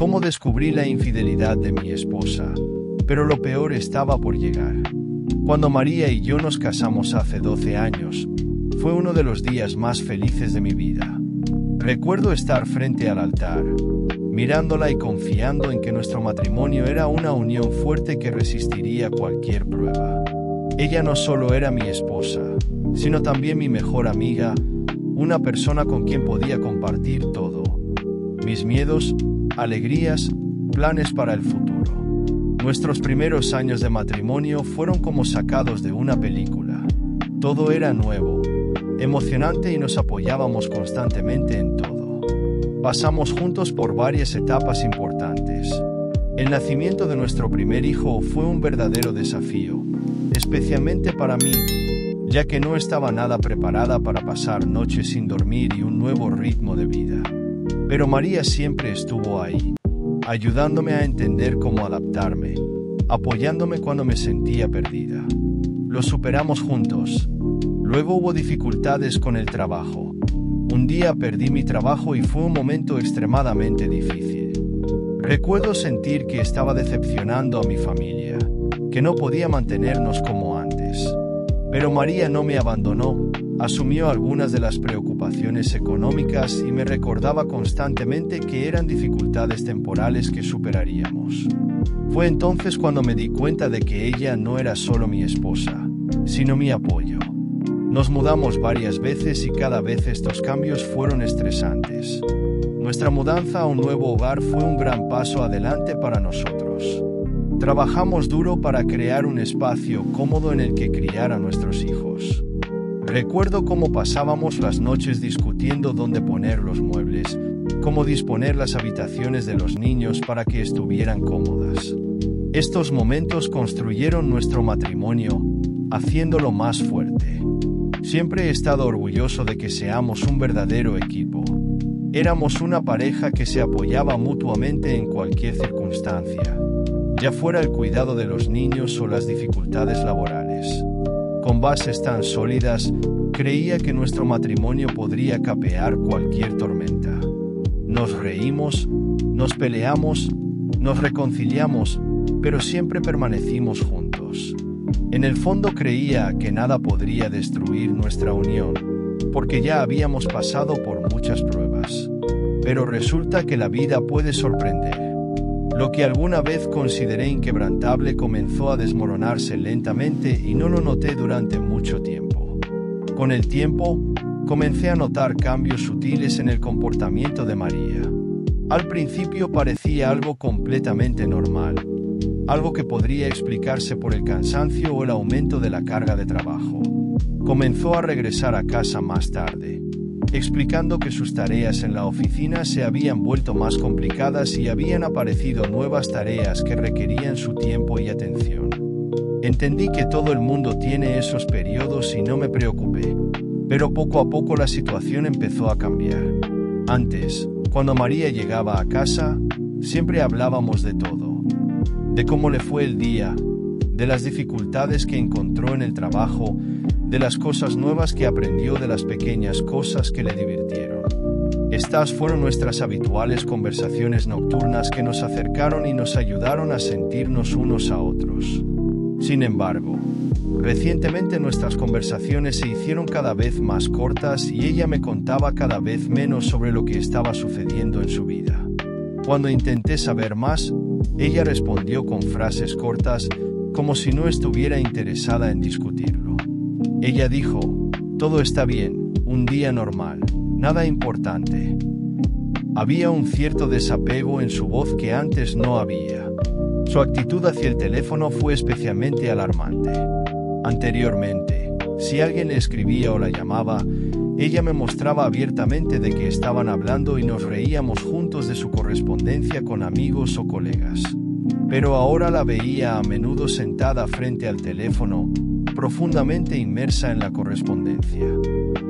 cómo descubrí la infidelidad de mi esposa, pero lo peor estaba por llegar. Cuando María y yo nos casamos hace 12 años, fue uno de los días más felices de mi vida. Recuerdo estar frente al altar, mirándola y confiando en que nuestro matrimonio era una unión fuerte que resistiría cualquier prueba. Ella no solo era mi esposa, sino también mi mejor amiga, una persona con quien podía compartir todo. Mis miedos, alegrías, planes para el futuro. Nuestros primeros años de matrimonio fueron como sacados de una película. Todo era nuevo, emocionante y nos apoyábamos constantemente en todo. Pasamos juntos por varias etapas importantes. El nacimiento de nuestro primer hijo fue un verdadero desafío, especialmente para mí, ya que no estaba nada preparada para pasar noches sin dormir y un nuevo ritmo de vida. Pero María siempre estuvo ahí, ayudándome a entender cómo adaptarme, apoyándome cuando me sentía perdida. Lo superamos juntos. Luego hubo dificultades con el trabajo. Un día perdí mi trabajo y fue un momento extremadamente difícil. Recuerdo sentir que estaba decepcionando a mi familia, que no podía mantenernos como antes. Pero María no me abandonó, asumió algunas de las preocupaciones económicas y me recordaba constantemente que eran dificultades temporales que superaríamos. Fue entonces cuando me di cuenta de que ella no era solo mi esposa, sino mi apoyo. Nos mudamos varias veces y cada vez estos cambios fueron estresantes. Nuestra mudanza a un nuevo hogar fue un gran paso adelante para nosotros. Trabajamos duro para crear un espacio cómodo en el que criar a nuestros hijos. Recuerdo cómo pasábamos las noches discutiendo dónde poner los muebles, cómo disponer las habitaciones de los niños para que estuvieran cómodas. Estos momentos construyeron nuestro matrimonio, haciéndolo más fuerte. Siempre he estado orgulloso de que seamos un verdadero equipo. Éramos una pareja que se apoyaba mutuamente en cualquier circunstancia, ya fuera el cuidado de los niños o las dificultades laborales. Con bases tan sólidas, creía que nuestro matrimonio podría capear cualquier tormenta. Nos reímos, nos peleamos, nos reconciliamos, pero siempre permanecimos juntos. En el fondo creía que nada podría destruir nuestra unión, porque ya habíamos pasado por muchas pruebas. Pero resulta que la vida puede sorprender. Lo que alguna vez consideré inquebrantable comenzó a desmoronarse lentamente y no lo noté durante mucho tiempo. Con el tiempo, comencé a notar cambios sutiles en el comportamiento de María. Al principio parecía algo completamente normal, algo que podría explicarse por el cansancio o el aumento de la carga de trabajo. Comenzó a regresar a casa más tarde, explicando que sus tareas en la oficina se habían vuelto más complicadas y habían aparecido nuevas tareas que requerían su tiempo y atención. Entendí que todo el mundo tiene esos periodos y no me preocupé, pero poco a poco la situación empezó a cambiar. Antes, cuando María llegaba a casa, siempre hablábamos de todo, de cómo le fue el día, de las dificultades que encontró en el trabajo, de las cosas nuevas que aprendió, de las pequeñas cosas que le divirtieron. Estas fueron nuestras habituales conversaciones nocturnas que nos acercaron y nos ayudaron a sentirnos unos a otros. Sin embargo, recientemente nuestras conversaciones se hicieron cada vez más cortas y ella me contaba cada vez menos sobre lo que estaba sucediendo en su vida. Cuando intenté saber más, ella respondió con frases cortas, como si no estuviera interesada en discutirlo. Ella dijo: todo está bien, un día normal, nada importante. Había un cierto desapego en su voz que antes no había. Su actitud hacia el teléfono fue especialmente alarmante. Anteriormente, si alguien le escribía o la llamaba, ella me mostraba abiertamente de que estaban hablando y nos reíamos juntos de su correspondencia con amigos o colegas. Pero ahora la veía a menudo sentada frente al teléfono, profundamente inmersa en la correspondencia.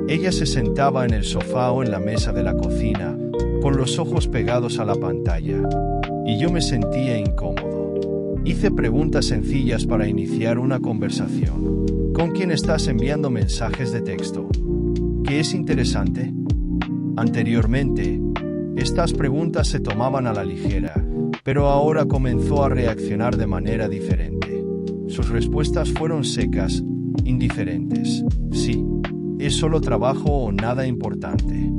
Ella se sentaba en el sofá o en la mesa de la cocina, con los ojos pegados a la pantalla, y yo me sentía incómodo. Hice preguntas sencillas para iniciar una conversación. ¿Con quién estás enviando mensajes de texto? ¿Qué es interesante? Anteriormente, Estas preguntas se tomaban a la ligera, pero ahora comenzó a reaccionar de manera diferente. Sus respuestas fueron secas, indiferentes. Sí, es solo trabajo o nada importante.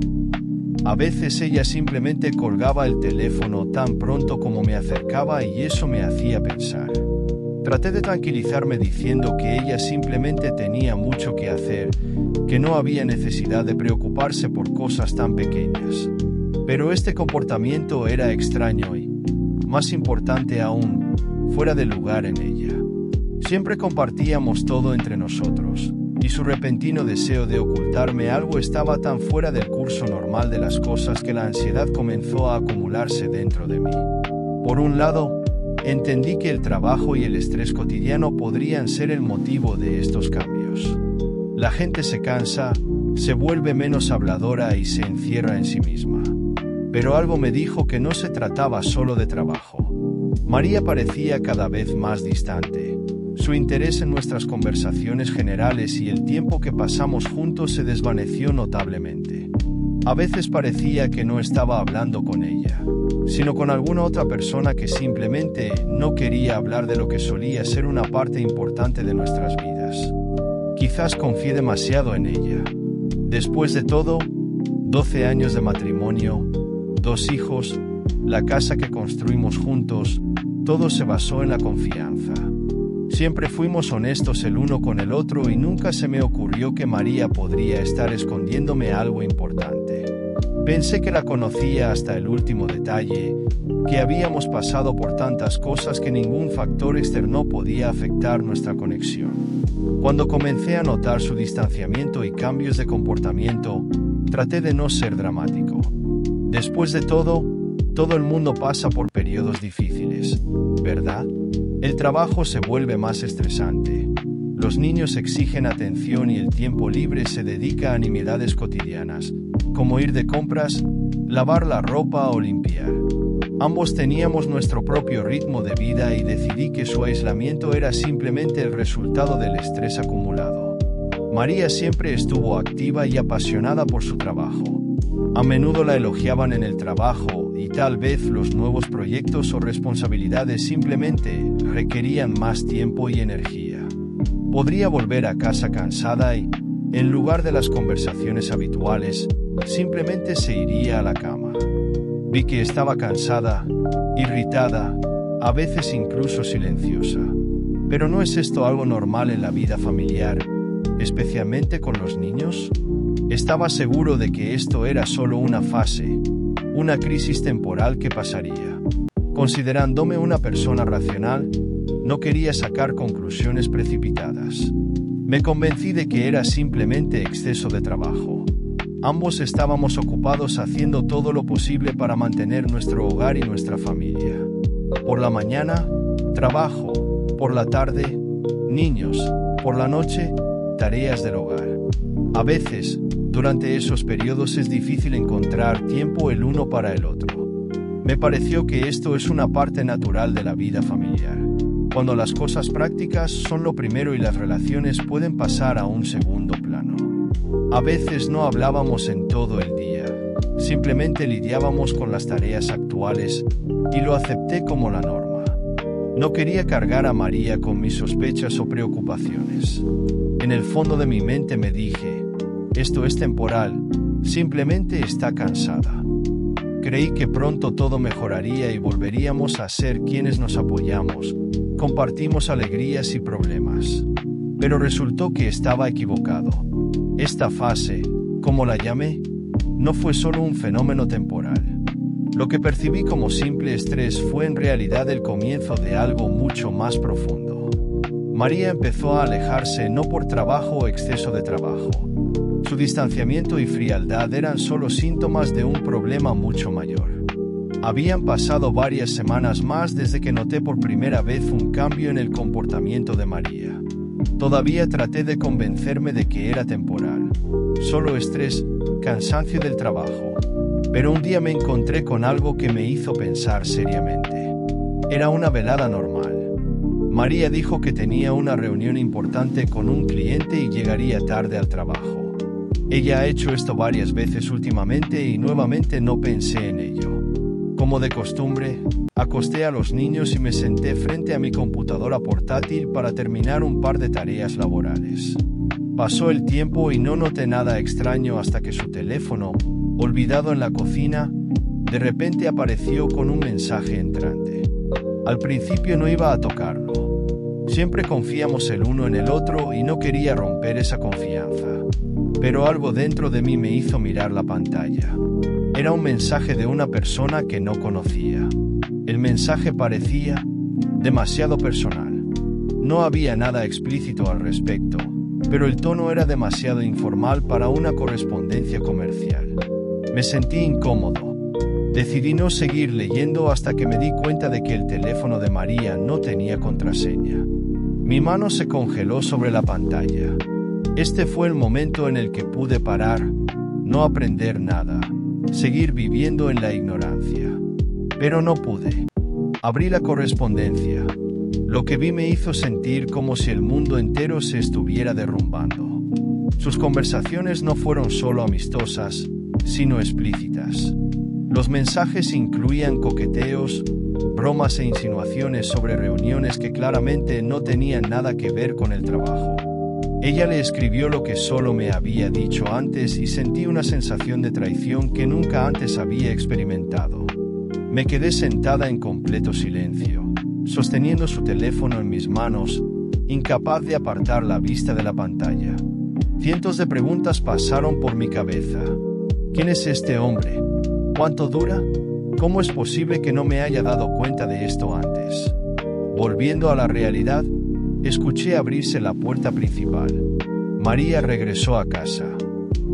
A veces ella simplemente colgaba el teléfono tan pronto como me acercaba y eso me hacía pensar. Traté de tranquilizarme diciendo que ella simplemente tenía mucho que hacer, que no había necesidad de preocuparse por cosas tan pequeñas. Pero este comportamiento era extraño y, más importante aún, fuera de lugar en ella. Siempre compartíamos todo entre nosotros, y su repentino deseo de ocultarme algo estaba tan fuera del curso normal de las cosas que la ansiedad comenzó a acumularse dentro de mí. Por un lado, entendí que el trabajo y el estrés cotidiano podrían ser el motivo de estos cambios. La gente se cansa, se vuelve menos habladora y se encierra en sí misma. Pero algo me dijo que no se trataba solo de trabajo. María parecía cada vez más distante. Su interés en nuestras conversaciones generales y el tiempo que pasamos juntos se desvaneció notablemente. A veces parecía que no estaba hablando con ella, sino con alguna otra persona que simplemente no quería hablar de lo que solía ser una parte importante de nuestras vidas. Quizás confié demasiado en ella. Después de todo, 12 años de matrimonio, 2 hijos, la casa que construimos juntos, todo se basó en la confianza. Siempre fuimos honestos el uno con el otro y nunca se me ocurrió que María podría estar escondiéndome algo importante. Pensé que la conocía hasta el último detalle, que habíamos pasado por tantas cosas que ningún factor externo podía afectar nuestra conexión. Cuando comencé a notar su distanciamiento y cambios de comportamiento, traté de no ser dramático. Después de todo el mundo pasa por periodos difíciles, ¿verdad? El trabajo se vuelve más estresante. Los niños exigen atención y el tiempo libre se dedica a nimiedades cotidianas, como ir de compras, lavar la ropa o limpiar. Ambos teníamos nuestro propio ritmo de vida y decidí que su aislamiento era simplemente el resultado del estrés acumulado. María siempre estuvo activa y apasionada por su trabajo. A menudo la elogiaban en el trabajo y tal vez los nuevos proyectos o responsabilidades simplemente requerían más tiempo y energía. Podría volver a casa cansada y, en lugar de las conversaciones habituales, simplemente se iría a la cama. Vi que estaba cansada, irritada, a veces incluso silenciosa. ¿Pero no es esto algo normal en la vida familiar, especialmente con los niños? Estaba seguro de que esto era solo una fase, una crisis temporal que pasaría. Considerándome una persona racional, no quería sacar conclusiones precipitadas. Me convencí de que era simplemente exceso de trabajo. Ambos estábamos ocupados haciendo todo lo posible para mantener nuestro hogar y nuestra familia. Por la mañana, trabajo. Por la tarde, niños. Por la noche, tareas del hogar. A veces, durante esos periodos es difícil encontrar tiempo el uno para el otro. Me pareció que esto es una parte natural de la vida familiar. Cuando las cosas prácticas son lo primero y las relaciones pueden pasar a un segundo plano. A veces no hablábamos en todo el día, simplemente lidiábamos con las tareas actuales y lo acepté como la norma. No quería cargar a María con mis sospechas o preocupaciones. En el fondo de mi mente me dije, esto es temporal, simplemente está cansada. Creí que pronto todo mejoraría y volveríamos a ser quienes nos apoyamos, compartimos alegrías y problemas. Pero resultó que estaba equivocado. Esta fase, como la llamé, no fue solo un fenómeno temporal. Lo que percibí como simple estrés fue en realidad el comienzo de algo mucho más profundo. María empezó a alejarse no por trabajo o exceso de trabajo. Su distanciamiento y frialdad eran solo síntomas de un problema mucho mayor. Habían pasado varias semanas más desde que noté por primera vez un cambio en el comportamiento de María. Todavía traté de convencerme de que era temporal, solo estrés, cansancio del trabajo. Pero un día me encontré con algo que me hizo pensar seriamente. Era una velada normal. María dijo que tenía una reunión importante con un cliente y llegaría tarde al trabajo. Ella ha hecho esto varias veces últimamente y nuevamente no pensé en ello. Como de costumbre, acosté a los niños y me senté frente a mi computadora portátil para terminar un par de tareas laborales. Pasó el tiempo y no noté nada extraño hasta que su teléfono, olvidado en la cocina, de repente apareció con un mensaje entrante. Al principio no iba a tocarlo. Siempre confiamos el uno en el otro y no quería romper esa confianza. Pero algo dentro de mí me hizo mirar la pantalla. Era un mensaje de una persona que no conocía. El mensaje parecía demasiado personal. No había nada explícito al respecto, pero el tono era demasiado informal para una correspondencia comercial. Me sentí incómodo. Decidí no seguir leyendo hasta que me di cuenta de que el teléfono de María no tenía contraseña. Mi mano se congeló sobre la pantalla. Este fue el momento en el que pude parar, no aprender nada, seguir viviendo en la ignorancia. Pero no pude. Abrí la correspondencia. Lo que vi me hizo sentir como si el mundo entero se estuviera derrumbando. Sus conversaciones no fueron solo amistosas, sino explícitas. Los mensajes incluían coqueteos, bromas e insinuaciones sobre reuniones que claramente no tenían nada que ver con el trabajo. Ella le escribió lo que solo me había dicho antes y sentí una sensación de traición que nunca antes había experimentado. Me quedé sentada en completo silencio, sosteniendo su teléfono en mis manos, incapaz de apartar la vista de la pantalla. Cientos de preguntas pasaron por mi cabeza. ¿Quién es este hombre? ¿Cuánto dura? ¿Cómo es posible que no me haya dado cuenta de esto antes? Volviendo a la realidad, escuché abrirse la puerta principal. María regresó a casa.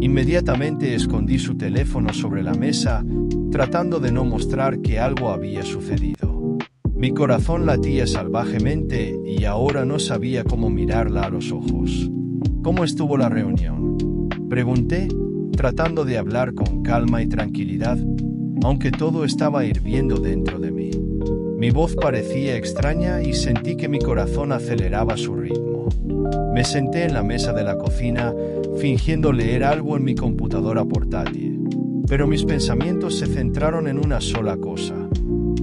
Inmediatamente escondí su teléfono sobre la mesa, tratando de no mostrar que algo había sucedido. Mi corazón latía salvajemente y ahora no sabía cómo mirarla a los ojos. ¿Cómo estuvo la reunión?, pregunté, tratando de hablar con calma y tranquilidad, aunque todo estaba hirviendo dentro de mí. Mi voz parecía extraña y sentí que mi corazón aceleraba su ritmo. Me senté en la mesa de la cocina, fingiendo leer algo en mi computadora portátil, pero mis pensamientos se centraron en una sola cosa: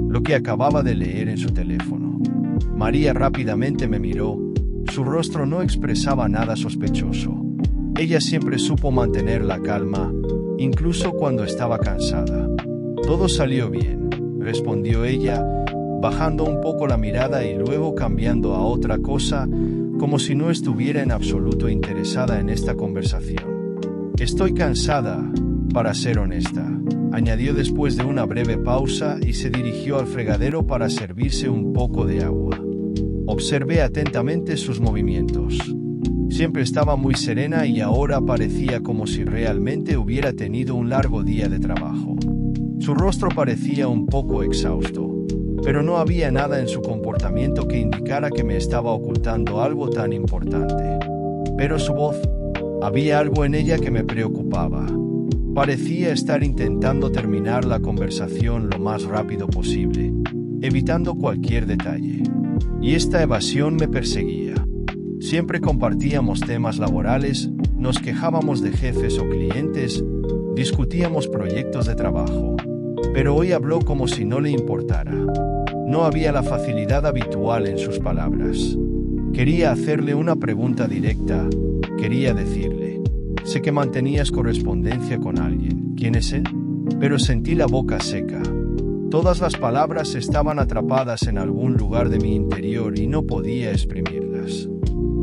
lo que acababa de leer en su teléfono. María rápidamente me miró. Su rostro no expresaba nada sospechoso. Ella siempre supo mantener la calma, incluso cuando estaba cansada. «Todo salió bien», respondió ella, bajando un poco la mirada y luego cambiando a otra cosa, como si no estuviera en absoluto interesada en esta conversación. «Estoy cansada, para ser honesta», añadió después de una breve pausa y se dirigió al fregadero para servirse un poco de agua. Observé atentamente sus movimientos. Siempre estaba muy serena y ahora parecía como si realmente hubiera tenido un largo día de trabajo. Su rostro parecía un poco exhausto, pero no había nada en su comportamiento que indicara que me estaba ocultando algo tan importante. Pero su voz, había algo en ella que me preocupaba. Parecía estar intentando terminar la conversación lo más rápido posible, evitando cualquier detalle. Y esta evasión me perseguía. Siempre compartíamos temas laborales, nos quejábamos de jefes o clientes, discutíamos proyectos de trabajo. Pero hoy habló como si no le importara. No había la facilidad habitual en sus palabras. Quería hacerle una pregunta directa. Quería decirle: «Sé que mantenías correspondencia con alguien. ¿Quién es él?». Pero sentí la boca seca. Todas las palabras estaban atrapadas en algún lugar de mi interior y no podía exprimirlas.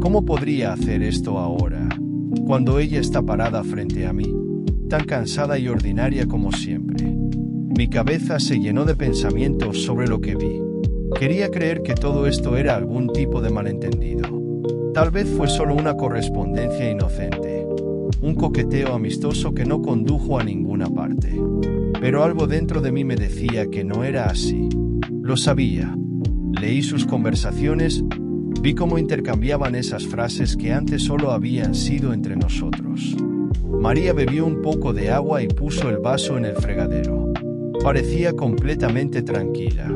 ¿Cómo podría hacer esto ahora, cuando ella está parada frente a mí, tan cansada y ordinaria como siempre? Mi cabeza se llenó de pensamientos sobre lo que vi. Quería creer que todo esto era algún tipo de malentendido. Tal vez fue solo una correspondencia inocente, un coqueteo amistoso que no condujo a ninguna parte. Pero algo dentro de mí me decía que no era así. Lo sabía. Leí sus conversaciones, vi cómo intercambiaban esas frases que antes solo habían sido entre nosotros. María bebió un poco de agua y puso el vaso en el fregadero. Parecía completamente tranquila,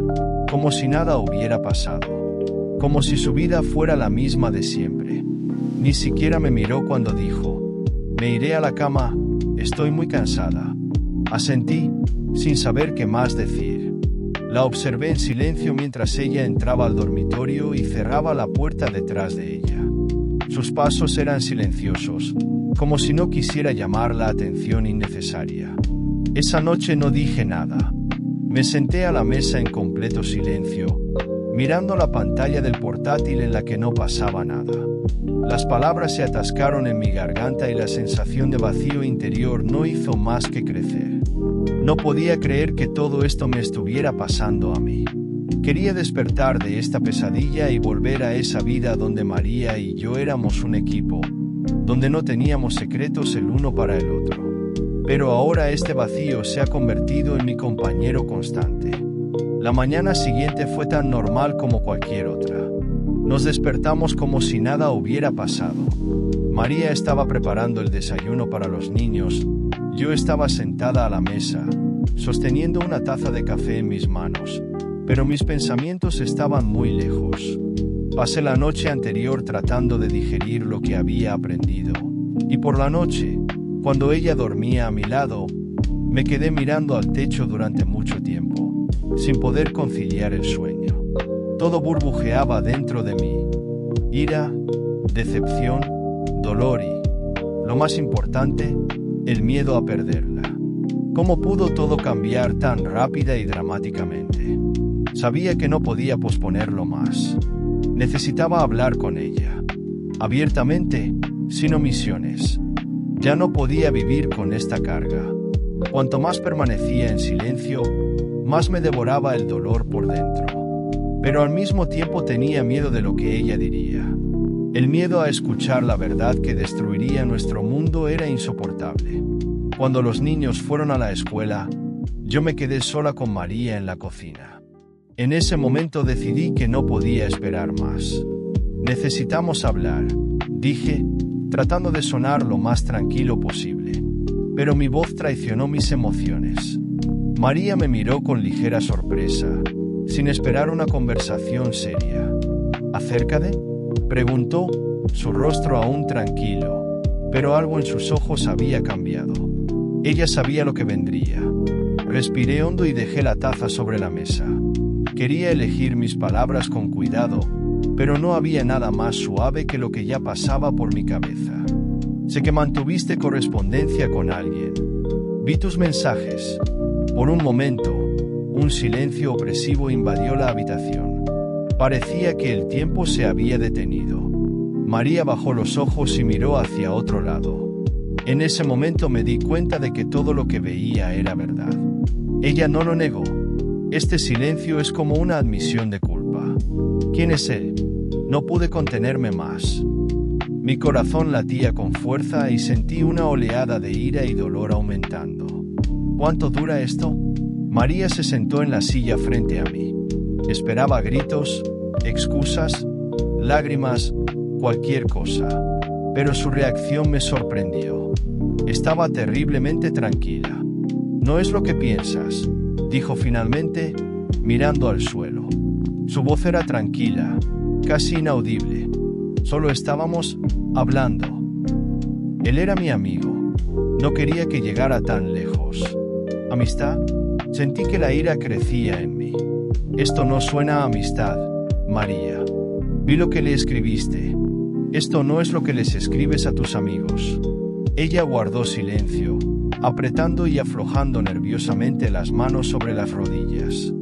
como si nada hubiera pasado, como si su vida fuera la misma de siempre. Ni siquiera me miró cuando dijo: Me iré a la cama, estoy muy cansada. Asentí, sin saber qué más decir. La observé en silencio mientras ella entraba al dormitorio y cerraba la puerta detrás de ella. Sus pasos eran silenciosos, como si no quisiera llamar la atención innecesaria. Esa noche no dije nada. Me senté a la mesa en completo silencio, mirando la pantalla del portátil en la que no pasaba nada. Las palabras se atascaron en mi garganta y la sensación de vacío interior no hizo más que crecer. No podía creer que todo esto me estuviera pasando a mí. Quería despertar de esta pesadilla y volver a esa vida donde María y yo éramos un equipo, donde no teníamos secretos el uno para el otro. Pero ahora este vacío se ha convertido en mi compañero constante. La mañana siguiente fue tan normal como cualquier otra. Nos despertamos como si nada hubiera pasado. María estaba preparando el desayuno para los niños. Yo estaba sentada a la mesa, sosteniendo una taza de café en mis manos, pero mis pensamientos estaban muy lejos. Pasé la noche anterior tratando de digerir lo que había aprendido, y por la noche, cuando ella dormía a mi lado, me quedé mirando al techo durante mucho tiempo, sin poder conciliar el sueño. Todo burbujeaba dentro de mí: ira, decepción, dolor y, lo más importante, el miedo a perderla. ¿Cómo pudo todo cambiar tan rápida y dramáticamente? Sabía que no podía posponerlo más. Necesitaba hablar con ella, abiertamente, sin omisiones. Ya no podía vivir con esta carga. Cuanto más permanecía en silencio, más me devoraba el dolor por dentro. Pero al mismo tiempo tenía miedo de lo que ella diría. El miedo a escuchar la verdad que destruiría nuestro mundo era insoportable. Cuando los niños fueron a la escuela, yo me quedé sola con María en la cocina. En ese momento decidí que no podía esperar más. Necesitamos hablar, dije, tratando de sonar lo más tranquilo posible. Pero mi voz traicionó mis emociones. María me miró con ligera sorpresa, sin esperar una conversación seria. ¿Acerca de? Preguntó, su rostro aún tranquilo, pero algo en sus ojos había cambiado. Ella sabía lo que vendría. Respiré hondo y dejé la taza sobre la mesa. Quería elegir mis palabras con cuidado, pero no había nada más suave que lo que ya pasaba por mi cabeza. Sé que mantuviste correspondencia con alguien. Vi tus mensajes. Por un momento, un silencio opresivo invadió la habitación. Parecía que el tiempo se había detenido. María bajó los ojos y miró hacia otro lado. En ese momento me di cuenta de que todo lo que veía era verdad. Ella no lo negó. Este silencio es como una admisión de culpa. ¿Quién es él? No pude contenerme más. Mi corazón latía con fuerza y sentí una oleada de ira y dolor aumentando. ¿Cuánto dura esto? María se sentó en la silla frente a mí. Esperaba gritos, excusas, lágrimas, cualquier cosa. Pero su reacción me sorprendió. Estaba terriblemente tranquila. No es lo que piensas, dijo finalmente, mirando al suelo. Su voz era tranquila, casi inaudible. Solo estábamos hablando. Él era mi amigo. No quería que llegara tan lejos. ¿Amistad? Sentí que la ira crecía en mí. Esto no suena a amistad, María. Vi lo que le escribiste. Esto no es lo que les escribes a tus amigos. Ella guardó silencio, apretando y aflojando nerviosamente las manos sobre las rodillas.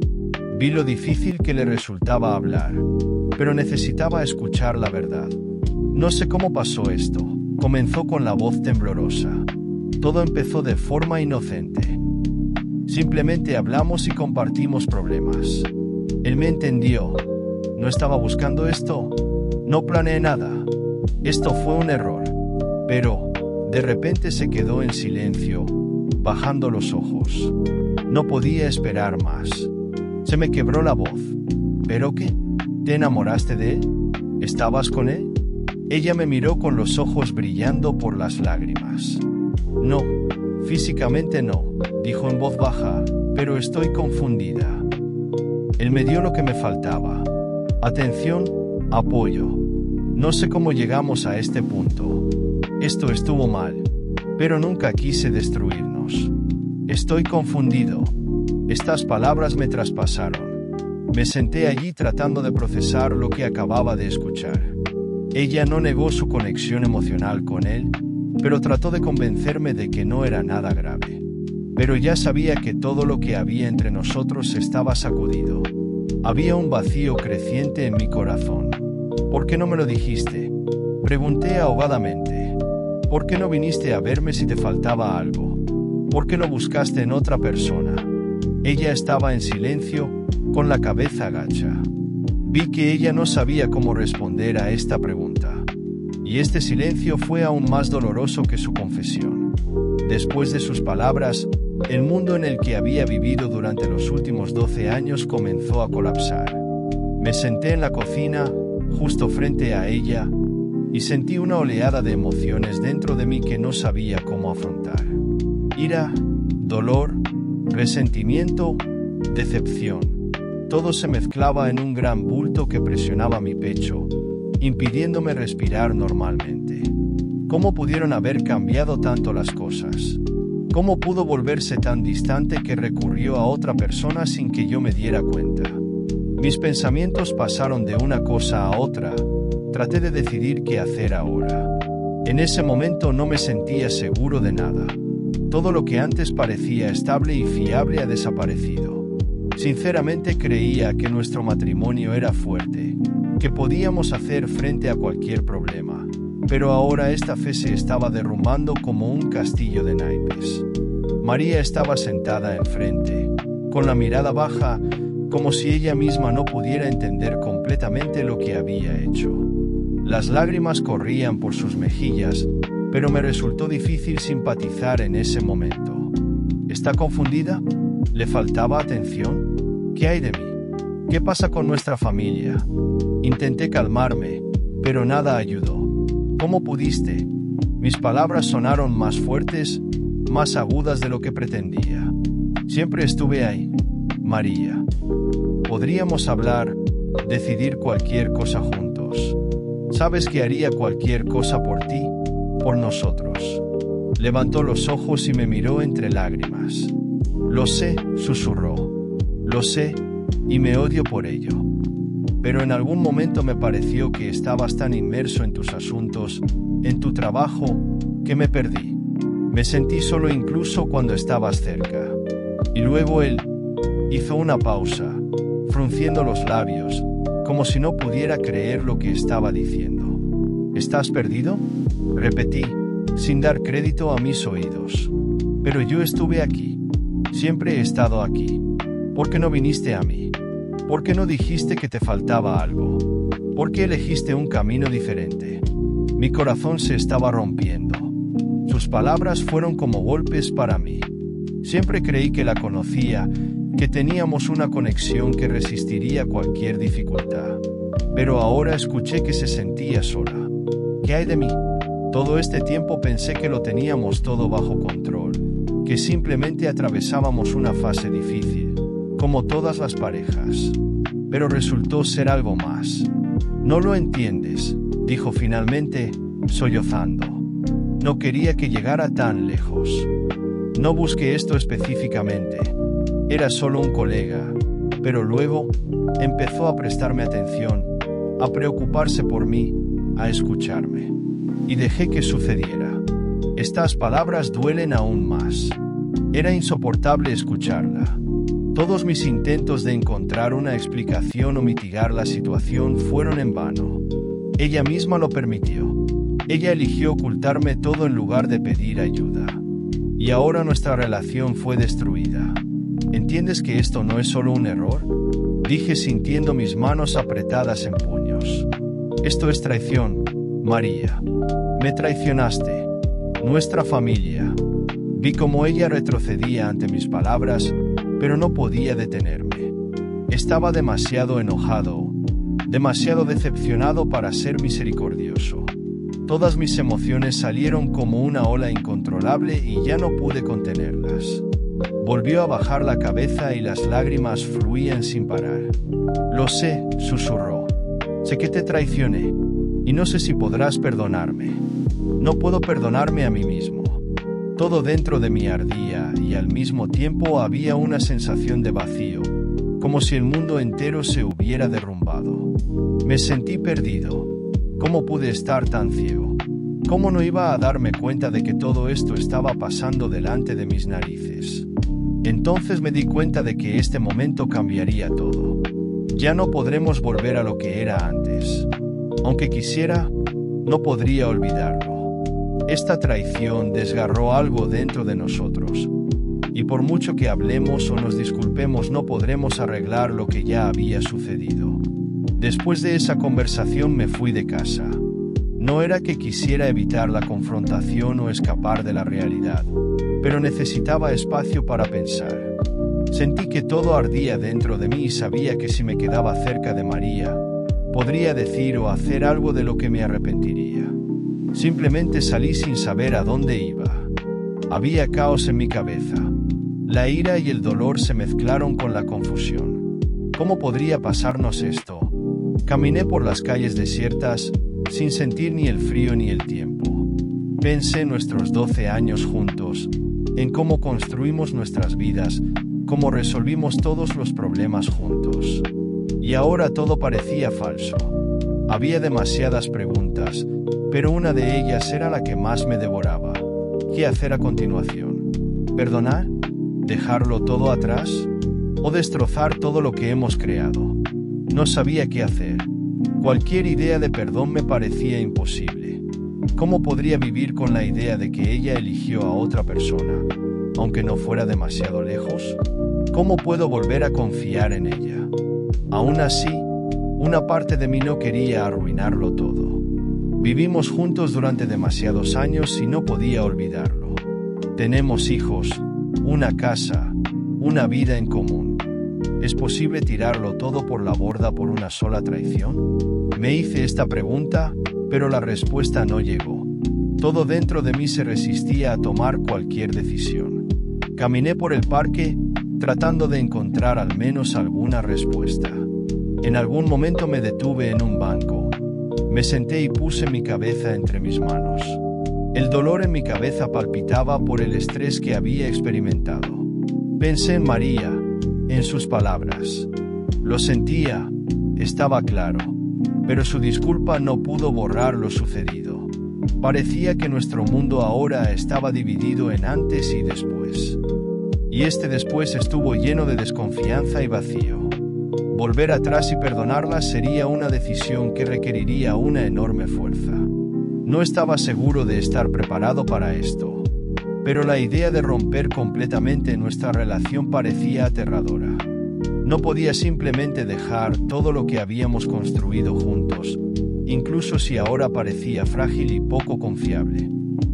Vi lo difícil que le resultaba hablar, pero necesitaba escuchar la verdad. No sé cómo pasó esto. Comenzó con la voz temblorosa. Todo empezó de forma inocente. Simplemente hablamos y compartimos problemas. Él me entendió. No estaba buscando esto. No planeé nada. Esto fue un error. Pero, de repente se quedó en silencio, bajando los ojos. No podía esperar más. Se me quebró la voz. ¿Pero qué? ¿Te enamoraste de él? ¿Estabas con él? Ella me miró con los ojos brillando por las lágrimas. No, físicamente no, dijo en voz baja, pero estoy confundida. Él me dio lo que me faltaba. Atención, apoyo. No sé cómo llegamos a este punto. Esto estuvo mal. pero nunca quise destruirnos. Estoy confundido. Estas palabras me traspasaron. Me senté allí tratando de procesar lo que acababa de escuchar. Ella no negó su conexión emocional con él, pero trató de convencerme de que no era nada grave. Pero ya sabía que todo lo que había entre nosotros estaba sacudido. Había un vacío creciente en mi corazón. ¿Por qué no me lo dijiste?, pregunté ahogadamente. ¿Por qué no viniste a verme si te faltaba algo? ¿Por qué lo buscaste en otra persona? Ella estaba en silencio, con la cabeza agacha. Vi que ella no sabía cómo responder a esta pregunta. Y este silencio fue aún más doloroso que su confesión. Después de sus palabras, el mundo en el que había vivido durante los últimos 12 años comenzó a colapsar. Me senté en la cocina, justo frente a ella, y sentí una oleada de emociones dentro de mí que no sabía cómo afrontar. Ira, dolor, resentimiento, decepción. Todo se mezclaba en un gran bulto que presionaba mi pecho, impidiéndome respirar normalmente. ¿Cómo pudieron haber cambiado tanto las cosas? ¿Cómo pudo volverse tan distante que recurrió a otra persona sin que yo me diera cuenta? Mis pensamientos pasaron de una cosa a otra. Traté de decidir qué hacer ahora. En ese momento no me sentía seguro de nada. Todo lo que antes parecía estable y fiable ha desaparecido. Sinceramente creía que nuestro matrimonio era fuerte, que podíamos hacer frente a cualquier problema, pero ahora esta fe se estaba derrumbando como un castillo de naipes. María estaba sentada enfrente, con la mirada baja, como si ella misma no pudiera entender completamente lo que había hecho. Las lágrimas corrían por sus mejillas, pero me resultó difícil simpatizar en ese momento. ¿Está confundida? ¿Le faltaba atención? ¿Qué hay de mí? ¿Qué pasa con nuestra familia? Intenté calmarme, pero nada ayudó. ¿Cómo pudiste? Mis palabras sonaron más fuertes, más agudas de lo que pretendía. Siempre estuve ahí, María. Podríamos hablar, decidir cualquier cosa juntos. Sabes que haría cualquier cosa por ti, por nosotros. Levantó los ojos y me miró entre lágrimas. Lo sé, susurró. Lo sé, y me odio por ello. Pero en algún momento me pareció que estabas tan inmerso en tus asuntos, en tu trabajo, que me perdí. Me sentí solo incluso cuando estabas cerca. Y luego él hizo una pausa, frunciendo los labios, como si no pudiera creer lo que estaba diciendo. ¿Estás perdido?, repetí, sin dar crédito a mis oídos. Pero yo estuve aquí. Siempre he estado aquí. ¿Por qué no viniste a mí? ¿Por qué no dijiste que te faltaba algo? ¿Por qué elegiste un camino diferente? Mi corazón se estaba rompiendo. Sus palabras fueron como golpes para mí. Siempre creí que la conocía, que teníamos una conexión que resistiría cualquier dificultad. Pero ahora escuché que se sentía sola. ¿Qué hay de mí? Todo este tiempo pensé que lo teníamos todo bajo control, que simplemente atravesábamos una fase difícil, como todas las parejas. Pero resultó ser algo más. No lo entiendes, dijo finalmente, sollozando. No quería que llegara tan lejos. No busqué esto específicamente. Era solo un colega, pero luego empezó a prestarme atención, a preocuparse por mí, a escucharme. Y dejé que sucediera. Estas palabras duelen aún más. Era insoportable escucharla. Todos mis intentos de encontrar una explicación o mitigar la situación fueron en vano. Ella misma lo permitió. Ella eligió ocultarme todo en lugar de pedir ayuda. Y ahora nuestra relación fue destruida. ¿Entiendes que esto no es solo un error?, dije sintiendo mis manos apretadas en puños. Esto es traición, María. Me traicionaste. Nuestra familia. Vi cómo ella retrocedía ante mis palabras, pero no podía detenerme. Estaba demasiado enojado, demasiado decepcionado para ser misericordioso. Todas mis emociones salieron como una ola incontrolable y ya no pude contenerlas. Volvió a bajar la cabeza y las lágrimas fluían sin parar. Lo sé, susurró. Sé que te traicioné, y no sé si podrás perdonarme. No puedo perdonarme a mí mismo. Todo dentro de mí ardía y al mismo tiempo había una sensación de vacío, como si el mundo entero se hubiera derrumbado. Me sentí perdido. ¿Cómo pude estar tan ciego? ¿Cómo no iba a darme cuenta de que todo esto estaba pasando delante de mis narices? Entonces me di cuenta de que este momento cambiaría todo. Ya no podremos volver a lo que era antes. Aunque quisiera, no podría olvidarlo. Esta traición desgarró algo dentro de nosotros. Y por mucho que hablemos o nos disculpemos, no podremos arreglar lo que ya había sucedido. Después de esa conversación me fui de casa. No era que quisiera evitar la confrontación o escapar de la realidad, pero necesitaba espacio para pensar. Sentí que todo ardía dentro de mí y sabía que si me quedaba cerca de María, podría decir o hacer algo de lo que me arrepentiría. Simplemente salí sin saber a dónde iba. Había caos en mi cabeza. La ira y el dolor se mezclaron con la confusión. ¿Cómo podría pasarnos esto? Caminé por las calles desiertas, sin sentir ni el frío ni el tiempo. Pensé en nuestros 12 años juntos, en cómo construimos nuestras vidas, cómo resolvimos todos los problemas juntos. Y ahora todo parecía falso. Había demasiadas preguntas, pero una de ellas era la que más me devoraba. ¿Qué hacer a continuación? ¿Perdonar? ¿Dejarlo todo atrás? ¿O destrozar todo lo que hemos creado? No sabía qué hacer. Cualquier idea de perdón me parecía imposible. ¿Cómo podría vivir con la idea de que ella eligió a otra persona, aunque no fuera demasiado lejos? ¿Cómo puedo volver a confiar en ella? Aún así, una parte de mí no quería arruinarlo todo. Vivimos juntos durante demasiados años y no podía olvidarlo. Tenemos hijos, una casa, una vida en común. ¿Es posible tirarlo todo por la borda por una sola traición? Me hice esta pregunta, pero la respuesta no llegó. Todo dentro de mí se resistía a tomar cualquier decisión. Caminé por el parque, tratando de encontrar al menos alguna respuesta. En algún momento me detuve en un banco. Me senté y puse mi cabeza entre mis manos. El dolor en mi cabeza palpitaba por el estrés que había experimentado. Pensé en María, en sus palabras. Lo sentía, estaba claro, pero su disculpa no pudo borrar lo sucedido. Parecía que nuestro mundo ahora estaba dividido en antes y después. Y este después estuvo lleno de desconfianza y vacío. Volver atrás y perdonarla sería una decisión que requeriría una enorme fuerza. No estaba seguro de estar preparado para esto, pero la idea de romper completamente nuestra relación parecía aterradora. No podía simplemente dejar todo lo que habíamos construido juntos, incluso si ahora parecía frágil y poco confiable.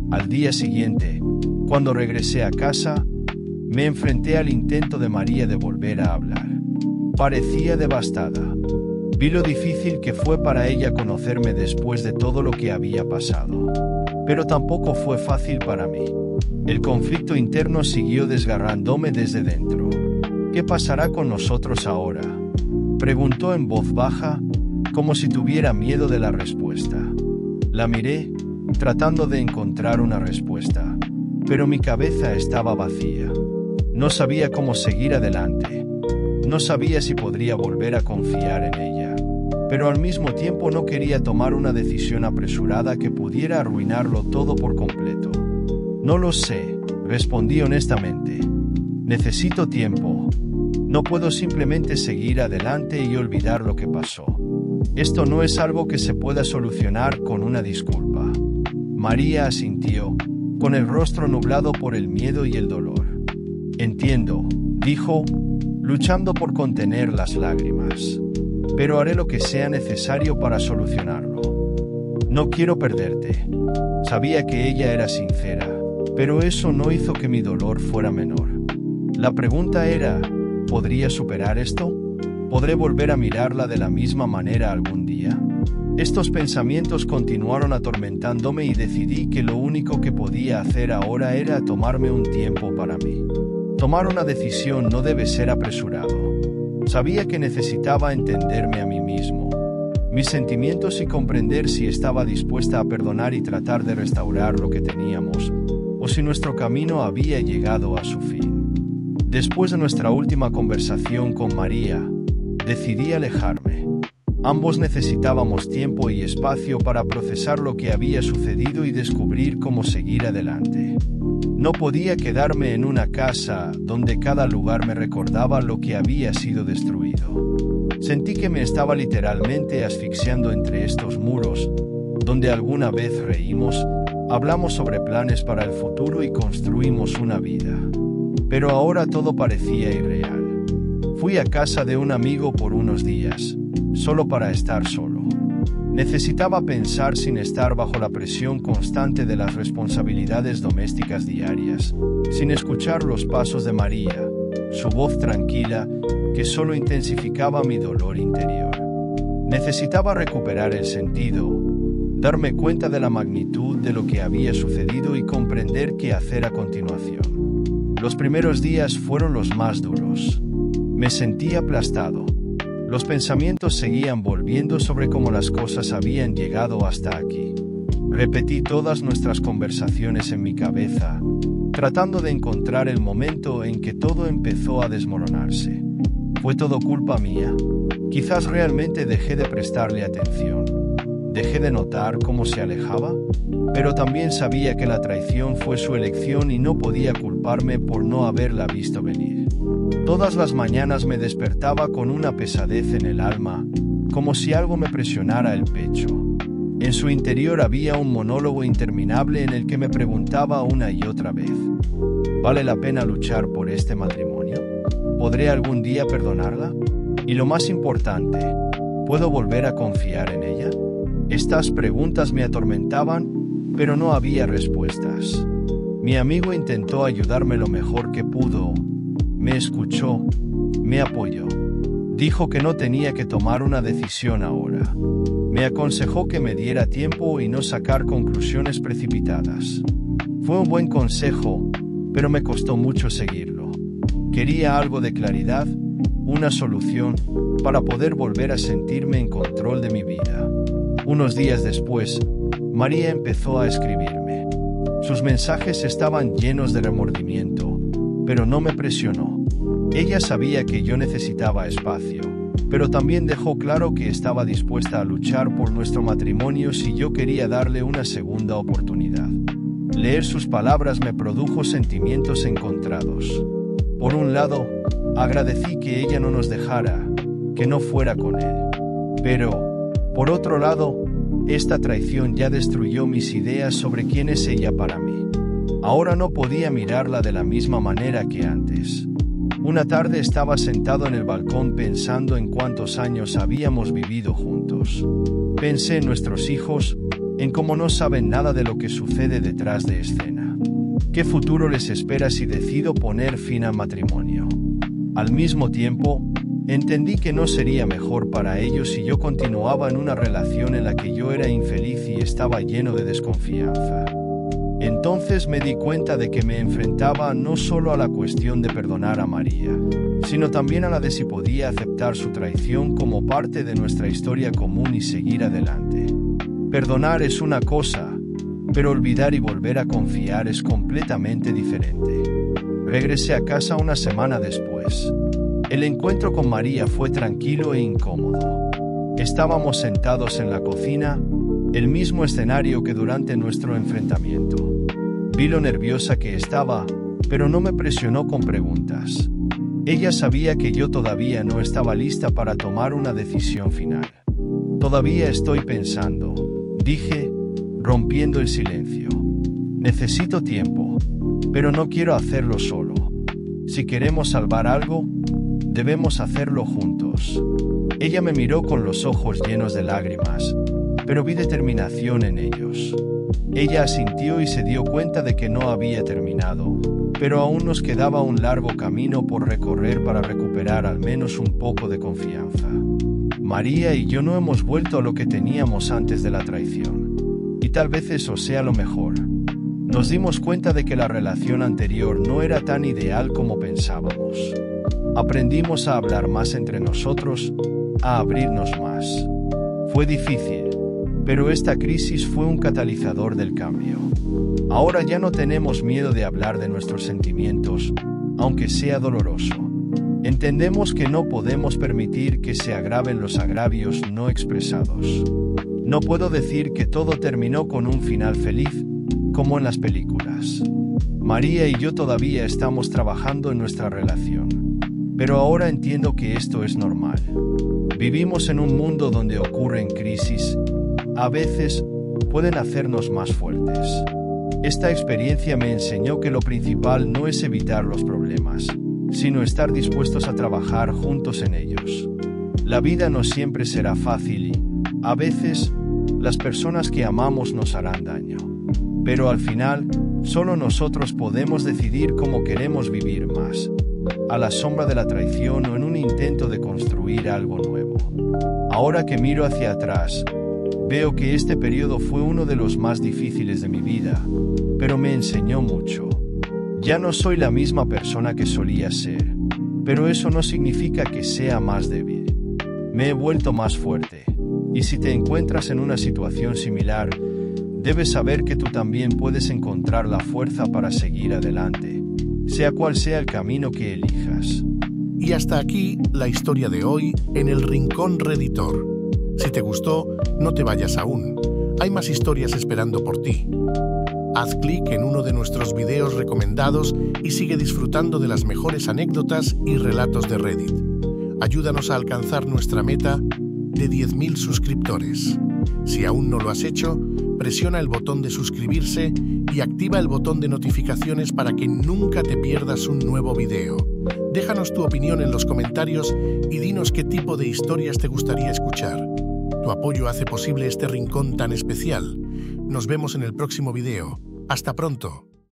Al día siguiente, cuando regresé a casa, me enfrenté al intento de María de volver a hablar. Parecía devastada. Vi lo difícil que fue para ella conocerme después de todo lo que había pasado. Pero tampoco fue fácil para mí. El conflicto interno siguió desgarrándome desde dentro. ¿Qué pasará con nosotros ahora?, preguntó en voz baja, como si tuviera miedo de la respuesta. La miré, tratando de encontrar una respuesta, pero mi cabeza estaba vacía. No sabía cómo seguir adelante. No sabía si podría volver a confiar en ella, pero al mismo tiempo no quería tomar una decisión apresurada que pudiera arruinarlo todo por completo. No lo sé, respondí honestamente. Necesito tiempo. No puedo simplemente seguir adelante y olvidar lo que pasó. Esto no es algo que se pueda solucionar con una disculpa. María asintió, con el rostro nublado por el miedo y el dolor. Entiendo, dijo, luchando por contener las lágrimas. Pero haré lo que sea necesario para solucionarlo. No quiero perderte. Sabía que ella era sincera, pero eso no hizo que mi dolor fuera menor. La pregunta era, ¿podría superar esto? ¿Podré volver a mirarla de la misma manera algún día? Estos pensamientos continuaron atormentándome y decidí que lo único que podía hacer ahora era tomarme un tiempo para mí. Tomar una decisión no debe ser apresurado. Sabía que necesitaba entenderme a mí mismo, mis sentimientos y comprender si estaba dispuesta a perdonar y tratar de restaurar lo que teníamos, o si nuestro camino había llegado a su fin. Después de nuestra última conversación con María, decidí alejarme. Ambos necesitábamos tiempo y espacio para procesar lo que había sucedido y descubrir cómo seguir adelante. No podía quedarme en una casa donde cada lugar me recordaba lo que había sido destruido. Sentí que me estaba literalmente asfixiando entre estos muros, donde alguna vez reímos, hablamos sobre planes para el futuro y construimos una vida. Pero ahora todo parecía irreal. Fui a casa de un amigo por unos días, solo para estar solo. Necesitaba pensar sin estar bajo la presión constante de las responsabilidades domésticas diarias, sin escuchar los pasos de María, su voz tranquila, que solo intensificaba mi dolor interior. Necesitaba recuperar el sentido, darme cuenta de la magnitud de lo que había sucedido y comprender qué hacer a continuación. Los primeros días fueron los más duros. Me sentí aplastado. Los pensamientos seguían volviendo sobre cómo las cosas habían llegado hasta aquí. Repetí todas nuestras conversaciones en mi cabeza, tratando de encontrar el momento en que todo empezó a desmoronarse. ¿Fue todo culpa mía? Quizás realmente dejé de prestarle atención. Dejé de notar cómo se alejaba, pero también sabía que la traición fue su elección y no podía culparme por no haberla visto venir. Todas las mañanas me despertaba con una pesadez en el alma, como si algo me presionara el pecho. En su interior había un monólogo interminable en el que me preguntaba una y otra vez: ¿vale la pena luchar por este matrimonio? ¿Podré algún día perdonarla? Y lo más importante, ¿puedo volver a confiar en ella? Estas preguntas me atormentaban, pero no había respuestas. Mi amigo intentó ayudarme lo mejor que pudo. Me escuchó, me apoyó. Dijo que no tenía que tomar una decisión ahora. Me aconsejó que me diera tiempo y no sacar conclusiones precipitadas. Fue un buen consejo, pero me costó mucho seguirlo. Quería algo de claridad, una solución, para poder volver a sentirme en control de mi vida. Unos días después, María empezó a escribirme. Sus mensajes estaban llenos de remordimiento, pero no me presionó. Ella sabía que yo necesitaba espacio, pero también dejó claro que estaba dispuesta a luchar por nuestro matrimonio si yo quería darle una segunda oportunidad. Leer sus palabras me produjo sentimientos encontrados. Por un lado, agradecí que ella no nos dejara, que no fuera con él. Pero, por otro lado, esta traición ya destruyó mis ideas sobre quién es ella para mí. Ahora no podía mirarla de la misma manera que antes. Una tarde estaba sentado en el balcón pensando en cuántos años habíamos vivido juntos. Pensé en nuestros hijos, en cómo no saben nada de lo que sucede detrás de escena. ¿Qué futuro les espera si decido poner fin al matrimonio? Al mismo tiempo, entendí que no sería mejor para ellos si yo continuaba en una relación en la que yo era infeliz y estaba lleno de desconfianza. Entonces me di cuenta de que me enfrentaba no solo a la cuestión de perdonar a María, sino también a la de si podía aceptar su traición como parte de nuestra historia común y seguir adelante. Perdonar es una cosa, pero olvidar y volver a confiar es completamente diferente. Regresé a casa una semana después. El encuentro con María fue tranquilo e incómodo. Estábamos sentados en la cocina, el mismo escenario que durante nuestro enfrentamiento. Vi lo nerviosa que estaba, pero no me presionó con preguntas. Ella sabía que yo todavía no estaba lista para tomar una decisión final. Todavía estoy pensando, dije, rompiendo el silencio. Necesito tiempo, pero no quiero hacerlo solo. Si queremos salvar algo, debemos hacerlo juntos. Ella me miró con los ojos llenos de lágrimas, pero vi determinación en ellos. Ella asintió y se dio cuenta de que no había terminado, pero aún nos quedaba un largo camino por recorrer para recuperar al menos un poco de confianza. María y yo no hemos vuelto a lo que teníamos antes de la traición, y tal vez eso sea lo mejor. Nos dimos cuenta de que la relación anterior no era tan ideal como pensábamos. Aprendimos a hablar más entre nosotros, a abrirnos más. Fue difícil, Pero esta crisis fue un catalizador del cambio. Ahora ya no tenemos miedo de hablar de nuestros sentimientos, aunque sea doloroso. Entendemos que no podemos permitir que se agraven los agravios no expresados. No puedo decir que todo terminó con un final feliz, como en las películas. María y yo todavía estamos trabajando en nuestra relación. Pero ahora entiendo que esto es normal. Vivimos en un mundo donde ocurren crisis. A veces, pueden hacernos más fuertes. Esta experiencia me enseñó que lo principal no es evitar los problemas, sino estar dispuestos a trabajar juntos en ellos. La vida no siempre será fácil y, a veces, las personas que amamos nos harán daño. Pero al final, solo nosotros podemos decidir cómo queremos vivir más, a la sombra de la traición o en un intento de construir algo nuevo. Ahora que miro hacia atrás, veo que este periodo fue uno de los más difíciles de mi vida, pero me enseñó mucho. Ya no soy la misma persona que solía ser, pero eso no significa que sea más débil. Me he vuelto más fuerte, y si te encuentras en una situación similar, debes saber que tú también puedes encontrar la fuerza para seguir adelante, sea cual sea el camino que elijas. Y hasta aquí la historia de hoy en el Rincón Redditor. Si te gustó, no te vayas aún. Hay más historias esperando por ti. Haz clic en uno de nuestros videos recomendados y sigue disfrutando de las mejores anécdotas y relatos de Reddit. Ayúdanos a alcanzar nuestra meta de 10.000 suscriptores. Si aún no lo has hecho, presiona el botón de suscribirse y activa el botón de notificaciones para que nunca te pierdas un nuevo video. Déjanos tu opinión en los comentarios y dinos qué tipo de historias te gustaría escuchar. Tu apoyo hace posible este rincón tan especial. Nos vemos en el próximo video. ¡Hasta pronto!